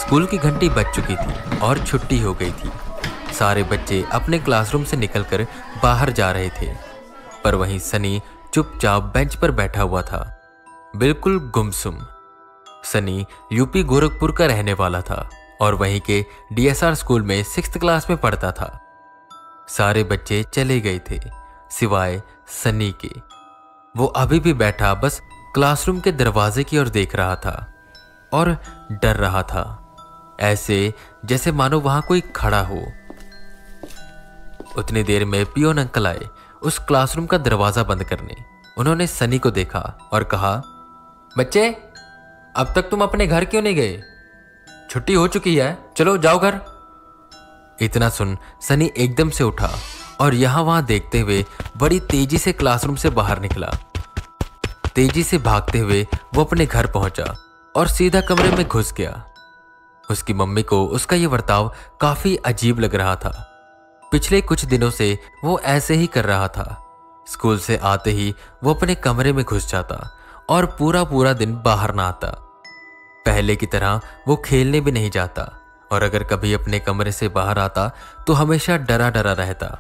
School की घंटी बज चुकी थी और छुट्टी हो गई थी। सारे बच्चे अपने क्लासरूम से निकलकर बाहर जा रहे थे, पर वहीं सनी चुपचाप बेंच पर बैठा हुआ था, बिल्कुल गुमसुम। सनी यूपी गोरखपुर का रहने वाला था और वहीं के डीएसआर स्कूल में 6th क्लास में पढ़ता था। सारे बच्चे चले गए थे सिवाय सनी के। वो अभी भी बैठा बस क्लासरूम के दरवाजे की ओर देख रहा था और डर रहा था, ऐसे जैसे मानो वहां कोई खड़ा हो। उतनी देर में पियोन अंकल आए उस क्लासरूम का दरवाजा बंद करने। उन्होंने सनी को देखा और कहा, बच्चे अब तक तुम अपने घर क्यों नहीं गए? छुट्टी हो चुकी है, चलो जाओ घर। इतना सुन सनी एकदम से उठा और यहां वहां देखते हुए बड़ी तेजी से क्लासरूम से बाहर निकला। तेजी से भागते हुए वो अपने घर पहुंचा और सीधा कमरे में घुस गया। उसकी मम्मी को उसका ये बर्ताव काफी अजीब लग रहा था। पिछले कुछ दिनों से वो ऐसे ही कर रहा था। स्कूल से आते ही वो अपने कमरे में घुस जाता और पूरा पूरा दिन बाहर ना आता। पहले की तरह वो खेलने भी नहीं जाता और अगर कभी अपने कमरे से बाहर आता तो हमेशा डरा डरा रहता।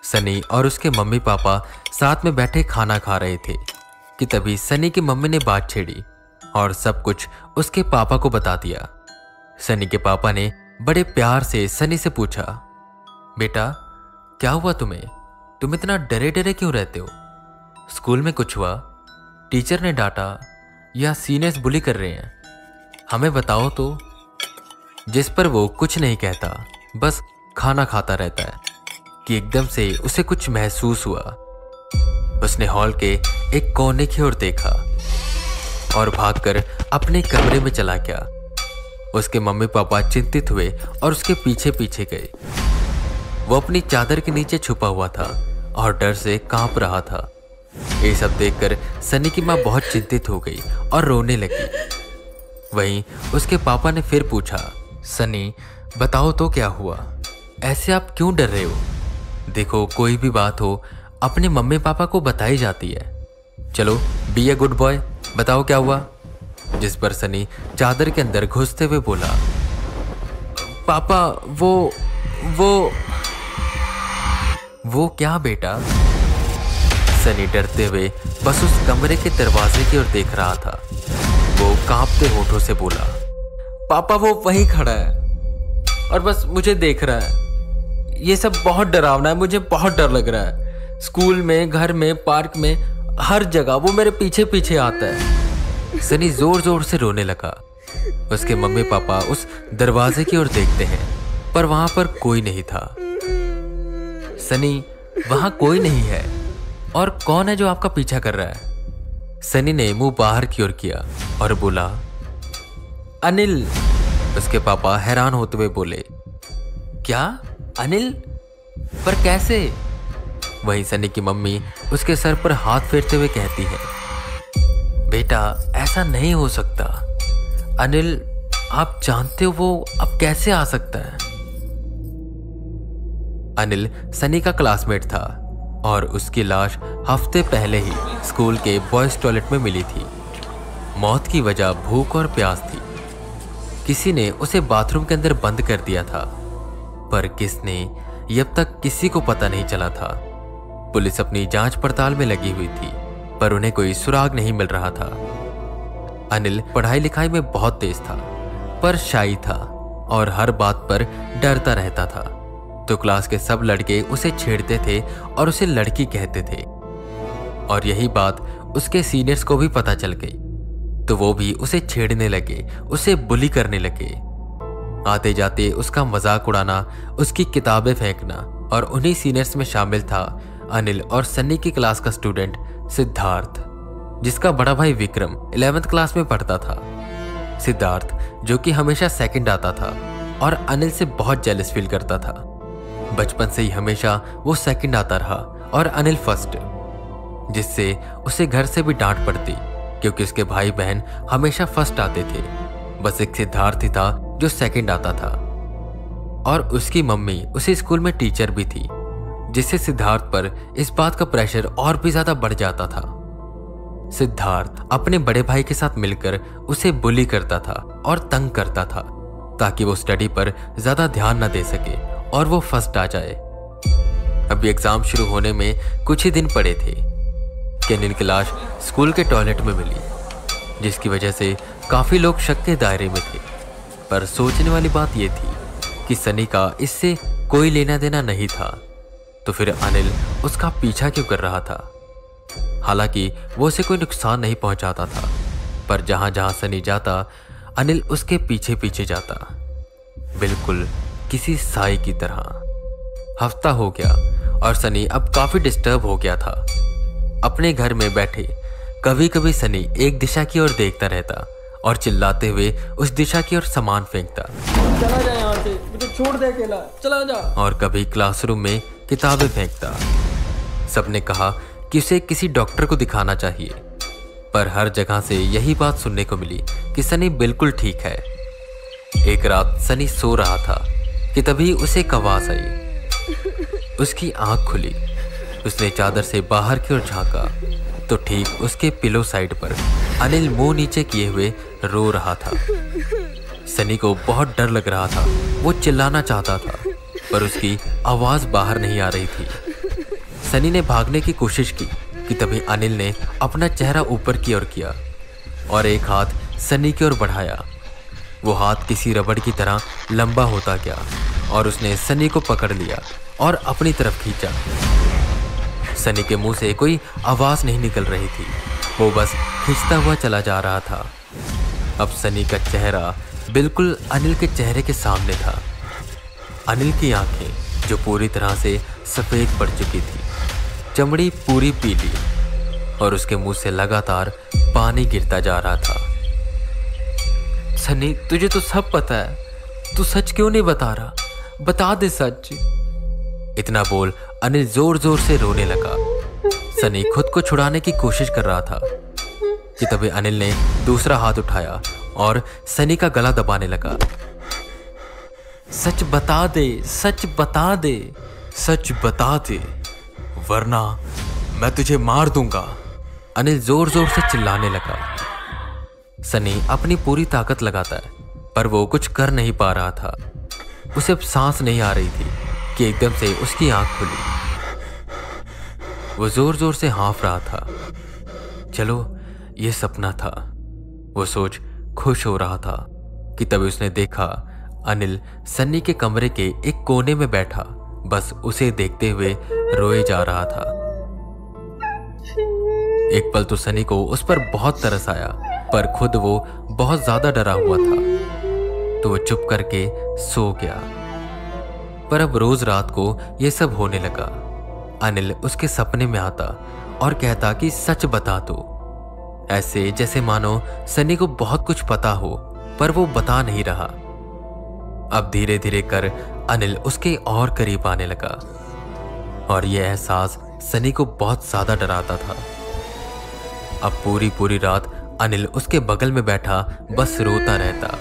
सनी और उसके मम्मी पापा साथ में बैठे खाना खा रहे थे कि तभी सनी की मम्मी ने बात छेड़ी और सब कुछ उसके पापा को बता दिया। सनी के पापा ने बड़े प्यार से सनी से पूछा, बेटा क्या हुआ तुम्हें? तुम इतना डरे डरे क्यों रहते हो? स्कूल में कुछ हुआ? टीचर ने डांटा या सीनियर्स बुली कर रहे हैं? हमें बताओ तो। जिस पर वो कुछ नहीं कहता, बस खाना खाता रहता है कि एकदम से उसे कुछ महसूस हुआ। उसने हॉल के एक कोने की ओर देखा और भागकर अपने कमरे में चला गया। उसके मम्मी पापा चिंतित हुए और उसके पीछे पीछे गए। वो अपनी चादर के नीचे छुपा हुआ था और डर से कांप रहा था। ये सब देखकर सनी की माँ बहुत चिंतित हो गई और रोने लगी। वहीं उसके पापा ने फिर पूछा, सनी बताओ तो क्या हुआ? ऐसे आप क्यों डर रहे हो? देखो कोई भी बात हो अपने मम्मी पापा को बताई जाती है। चलो बी ए गुड बॉय, बताओ क्या हुआ? जिस पर सनी चादर के अंदर घुसते हुए बोला, पापा वो क्या बेटा? सनी डरते हुए बस उस कमरे के दरवाजे की ओर देख रहा था। वो कांपते होठों से बोला, पापा वो वहीं खड़ा है और बस मुझे देख रहा है। ये सब बहुत डरावना है, मुझे बहुत डर लग रहा है। स्कूल में, घर में, पार्क में, हर जगह वो मेरे पीछे पीछे आता है। सनी जोर जोर से रोने लगा। उसके मम्मी पापा उस दरवाजे की ओर देखते हैं पर वहां पर कोई नहीं था। सनी वहां कोई नहीं है और कौन है जो आपका पीछा कर रहा है? सनी ने मुंह बाहर की ओर किया और बोला, अनिल। उसके पापा हैरान होते हुए बोले, क्या अनिल? पर कैसे? वहीं सनी की मम्मी उसके सर पर हाथ फेरते हुए कहती है, बेटा ऐसा नहीं हो सकता। अनिल आप जानते हो वो अब कैसे आ सकता है? अनिल सनी का क्लासमेट था और उसकी लाश हफ्ते पहले ही स्कूल के बॉयज टॉयलेट में मिली थी। मौत की वजह भूख और प्यास थी। किसी ने उसे बाथरूम के अंदर बंद कर दिया था, पर किसने ये अब तक किसी को पता नहीं चला था। पुलिस अपनी जांच पड़ताल में लगी हुई थी पर उन्हें कोई सुराग नहीं मिल रहा था। अनिल पढ़ाई लिखाई में बहुत तेज था पर शाई था और हर बात पर डरता रहता था। तो क्लास के सब लड़के उसे छेड़ते थे और उसे लड़की कहते थे और यही बात उसके सीनियर्स को भी पता चल गई तो वो भी उसे छेड़ने लगे, उसे बुली करने लगे। आते जाते उसका मजाक उड़ाना, उसकी किताबें फेंकना और उन्हीं सीनियर्स में शामिल था अनिल और सन्नी की क्लास का स्टूडेंट सिद्धार्थ, जिसका बड़ा भाई विक्रम 11th क्लास में पढ़ता था। सिद्धार्थ जो कि हमेशा सेकंड आता था और अनिल से बहुत जेलस फील करता था। बचपन से ही हमेशा वो सेकंड आता रहा और अनिल फर्स्ट, जिससे उसे घर से भी डांट पड़ती क्योंकि उसके भाई बहन हमेशा फर्स्ट आते थे। बस एक सिद्धार्थ ही था जो सेकंड आता था और उसकी मम्मी उसी स्कूल में टीचर भी थी, जिससे सिद्धार्थ पर इस बात का प्रेशर और भी ज्यादा बढ़ जाता था। सिद्धार्थ अपने बड़े भाई के साथ मिलकर उसे बुली करता था और तंग करता था ताकि वो स्टडी पर ज्यादा ध्यान न दे सके और वो फर्स्ट आ जाए। अभी एग्जाम शुरू होने में कुछ ही दिन पड़े थे कि अनिल की लाश स्कूल के टॉयलेट में मिली, जिसकी वजह से काफी लोग शक के दायरे में थे। पर सोचने वाली बात यह थी कि सनी का इससे कोई लेना देना नहीं था, तो फिर अनिल उसका पीछा क्यों कर रहा था? हालांकि वो उसे कोई नुकसान नहीं पहुंचाता था, पर जहां जहां सनी जाता अनिल उसके पीछे पीछे जाता, बिल्कुल किसी साई की तरह। हफ्ता हो गया और सनी अब काफी डिस्टर्ब हो गया था। अपने घर में बैठे कभी कभी सनी एक दिशा की ओर देखता रहता और चिल्लाते हुए उस दिशा की ओर सामान फेंकता, चला जा यहाँ से, मुझे छोड़ दे अकेला, चला जा। और कभी क्लासरूम में किताबें फेंकता। सबने कहा कि उसे किसी डॉक्टर को दिखाना चाहिए, पर हर जगह से यही बात सुनने को मिली कि सनी बिल्कुल ठीक है। एक रात सनी सो रहा था कि तभी उसे एक आवाज आई। उसकी आंख खुली, उसने चादर से बाहर की ओर झांका तो ठीक उसके पिलो साइड पर अनिल मुंह नीचे किए हुए रो रहा था। सनी को बहुत डर लग रहा था। वो चिल्लाना चाहता था पर उसकी आवाज बाहर नहीं आ रही थी। सनी ने भागने की कोशिश की कि तभी अनिल ने अपना चेहरा ऊपर की ओर किया और एक हाथ सनी की ओर बढ़ाया। वो हाथ किसी रबड़ की तरह लंबा होता गया और उसने सनी को पकड़ लिया और अपनी तरफ खींचा। सनी के मुंह से कोई आवाज नहीं निकल रही थी, वो बस खींचता हुआ चला जा रहा था। अब सनी का चेहरा बिल्कुल अनिल के चेहरे के सामने था। अनिल की आंखें जो पूरी तरह से सफेद पड़ चुकी थी, चमड़ी पूरी पीली, और उसके मुंह से लगातार पानी गिरता जा रहा था। सनी, तुझे तो सब पता है, तू सच क्यों नहीं बता रहा? बता दे सच। इतना बोल अनिल जोर जोर से रोने लगा। सनी खुद को छुड़ाने की कोशिश कर रहा था कि तभी अनिल ने दूसरा हाथ उठाया और सनी का गला दबाने लगा। सच बता दे, सच बता दे, सच बता दे, वरना मैं तुझे मार दूंगा। अनिल जोर जोर से चिल्लाने लगा। सनी अपनी पूरी ताकत लगाता है पर वो कुछ कर नहीं पा रहा था। उसे अब सांस नहीं आ रही थी कि एकदम से उसकी आंख खुली। वो जोर जोर से हाँफ रहा था। चलो ये सपना था, वो सोच खुश हो रहा था कि तभी उसने देखा अनिल सन्नी के कमरे के एक कोने में बैठा बस उसे देखते हुए रोए जा रहा था। एक पल तो सनी को उस पर बहुत तरस आया, पर खुद वो बहुत ज्यादा डरा हुआ था तो वो चुप करके सो गया। पर अब रोज रात को यह सब होने लगा। अनिल उसके सपने में आता और कहता कि सच बता दो, ऐसे जैसे मानो सनी को बहुत कुछ पता हो पर वो बता नहीं रहा। अब धीरे धीरे कर अनिल उसके और करीब आने लगा और यह एहसास सनी को बहुत ज्यादा डराता था। अब पूरी पूरी रात अनिल उसके बगल में बैठा बस रोता रहता।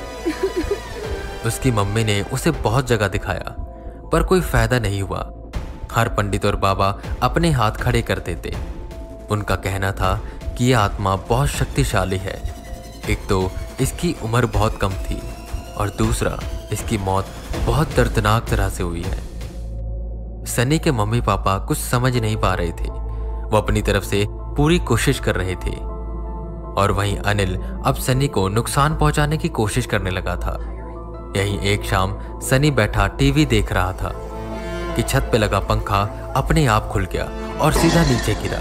उसकी मम्मी ने उसे बहुत जगह दिखाया पर कोई फायदा नहीं हुआ। हर पंडित और बाबा अपने हाथ खड़े कर देते। उनका कहना था कि यह आत्मा बहुत शक्तिशाली है। एक तो इसकी उम्र बहुत कम थी और दूसरा इसकी मौत बहुत दर्दनाक तरह से हुई है। सनी के मम्मी पापा कुछ समझ नहीं पा रहे थे। वो अपनी तरफ से पूरी कोशिश कर रहे थे और वहीं अनिल अब सनी को नुकसान पहुंचाने की कोशिश करने लगा था। यहीं एक शाम सनी बैठा टीवी देख रहा था कि छत पे लगा पंखा अपने आप खुल गया और सीधा नीचे गिरा।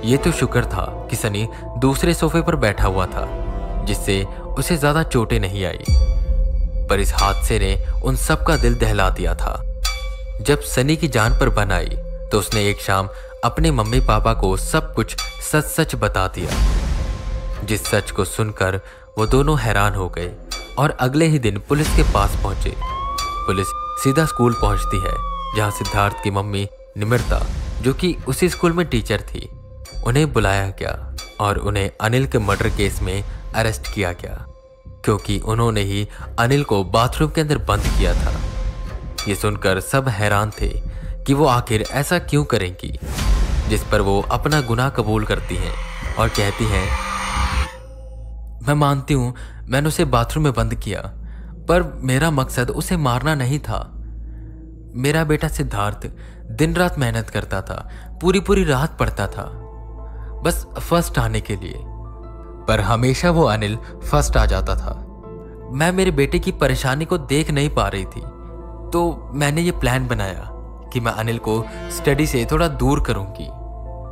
ये तो शुक्र था कि सनी दूसरे सोफे पर बैठा हुआ था जिससे उसे ज्यादा चोटें नहीं आई, पर इस हादसे ने उन सब का दिल दहला दिया था। जब सनी की जान पर बन आई तो उसने एक शाम अपने मम्मी पापा को सब कुछ सच सच बता दिया, जिस सच को सुनकर वो दोनों हैरान हो गए और अगले ही दिन पुलिस के पास पहुंचे। पुलिस सीधा स्कूल पहुंचती है जहां सिद्धार्थ की मम्मी निमिर्ता, जो कि उसी स्कूल में टीचर थी, उन्हें बुलाया गया और उन्हें अनिल के मर्डर केस में अरेस्ट किया गया क्योंकि उन्होंने ही अनिल को बाथरूम के अंदर बंद किया था। ये सुनकर सब हैरान थे कि वो आखिर ऐसा क्यों करेंगी। जिस पर वो अपना गुनाह कबूल करती हैं और कहती हैं, मैं मानती हूँ मैंने उसे बाथरूम में बंद किया, पर मेरा मकसद उसे मारना नहीं था। मेरा बेटा सिद्धार्थ दिन रात मेहनत करता था, पूरी पूरी रात पढ़ता था, बस फर्स्ट आने के लिए, पर हमेशा वो अनिल फर्स्ट आ जाता था। मैं मेरे बेटे की परेशानी को देख नहीं पा रही थी, तो मैंने ये प्लान बनाया कि मैं अनिल को स्टडी से थोड़ा दूर करूंगी,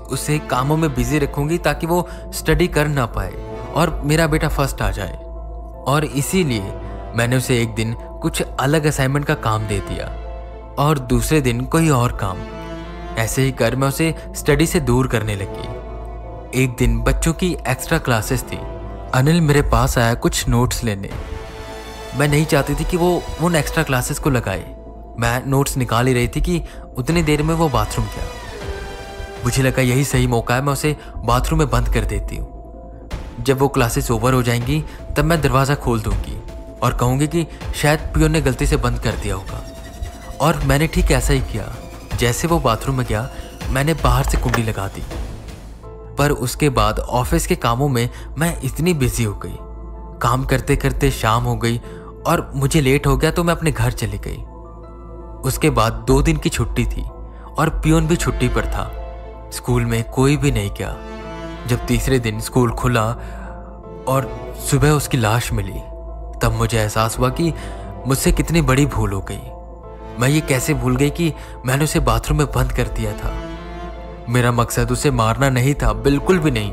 उसे कामों में बिजी रखूंगी ताकि वो स्टडी कर ना पाए और मेरा बेटा फर्स्ट आ जाए। और इसीलिए मैंने उसे एक दिन कुछ अलग असाइनमेंट का काम दे दिया और दूसरे दिन कोई और काम। ऐसे ही कर मैं उसे स्टडी से दूर करने लगी। एक दिन बच्चों की एक्स्ट्रा क्लासेस थी। अनिल मेरे पास आया कुछ नोट्स लेने। मैं नहीं चाहती थी कि वो उन एक्स्ट्रा क्लासेस को लगाए। मैं नोट्स निकाल ही रही थी कि उतनी देर में वो बाथरूम गया। मुझे लगा यही सही मौका है, मैं उसे बाथरूम में बंद कर देती हूँ। जब वो क्लासेस ओवर हो जाएंगी तब मैं दरवाज़ा खोल दूंगी और कहूँगी कि शायद पियोन ने गलती से बंद कर दिया होगा। और मैंने ठीक ऐसा ही किया। जैसे वो बाथरूम में गया मैंने बाहर से कुंडी लगा दी। पर उसके बाद ऑफिस के कामों में मैं इतनी बिजी हो गई, काम करते करते शाम हो गई और मुझे लेट हो गया, तो मैं अपने घर चली गई। उसके बाद 2 दिन की छुट्टी थी और पियोन भी छुट्टी पर था। स्कूल में कोई भी नहीं गया। जब तीसरे दिन स्कूल खुला और सुबह उसकी लाश मिली, तब मुझे एहसास हुआ कि मुझसे कितनी बड़ी भूल हो गई। मैं ये कैसे भूल गई कि मैंने उसे बाथरूम में बंद कर दिया था। मेरा मकसद उसे मारना नहीं था, बिल्कुल भी नहीं।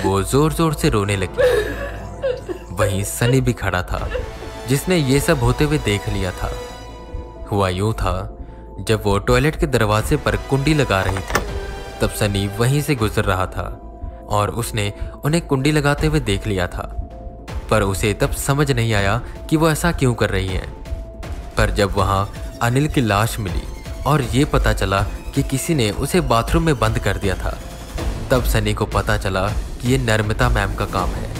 वो जोर जोर से रोने लगी। वहीं सनी भी खड़ा था, जिसने ये सब होते हुए देख लिया था। हुआ यूं था, जब वो टॉयलेट के दरवाजे पर कुंडी लगा रही थी, तब सनी वहीं से गुजर रहा था और उसने उन्हें कुंडी लगाते हुए देख लिया था। पर उसे तब समझ नहीं आया कि वो ऐसा क्यों कर रही है। पर जब वहां अनिल की लाश मिली और ये पता चला कि किसी ने उसे बाथरूम में बंद कर दिया था, तब सनी को पता चला कि ये नर्मदा मैम का काम है।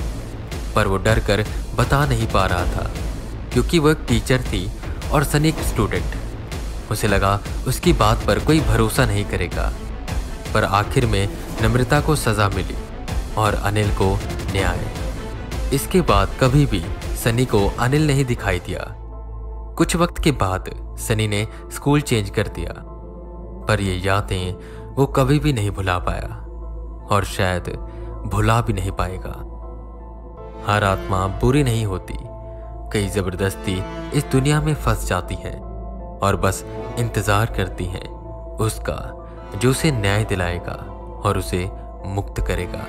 पर वो डर कर बता नहीं पा रहा था, क्योंकि वो एक टीचर थी और सनी एक स्टूडेंट। उसे लगा उसकी बात पर कोई भरोसा नहीं करेगा। पर आखिर में नम्रता को सजा मिली और अनिल को न्याय। इसके बाद कभी भी सनी को अनिल नहीं दिखाई दिया। कुछ वक्त के बाद सनी ने स्कूल चेंज कर दिया, पर ये यादें वो कभी भी नहीं भुला पाया और शायद भुला भी नहीं पाएगा। हर आत्मा बुरी नहीं होती, कई जबरदस्ती इस दुनिया में फंस जाती हैं और बस इंतजार करती हैं उसका जो उसे न्याय दिलाएगा और उसे मुक्त करेगा।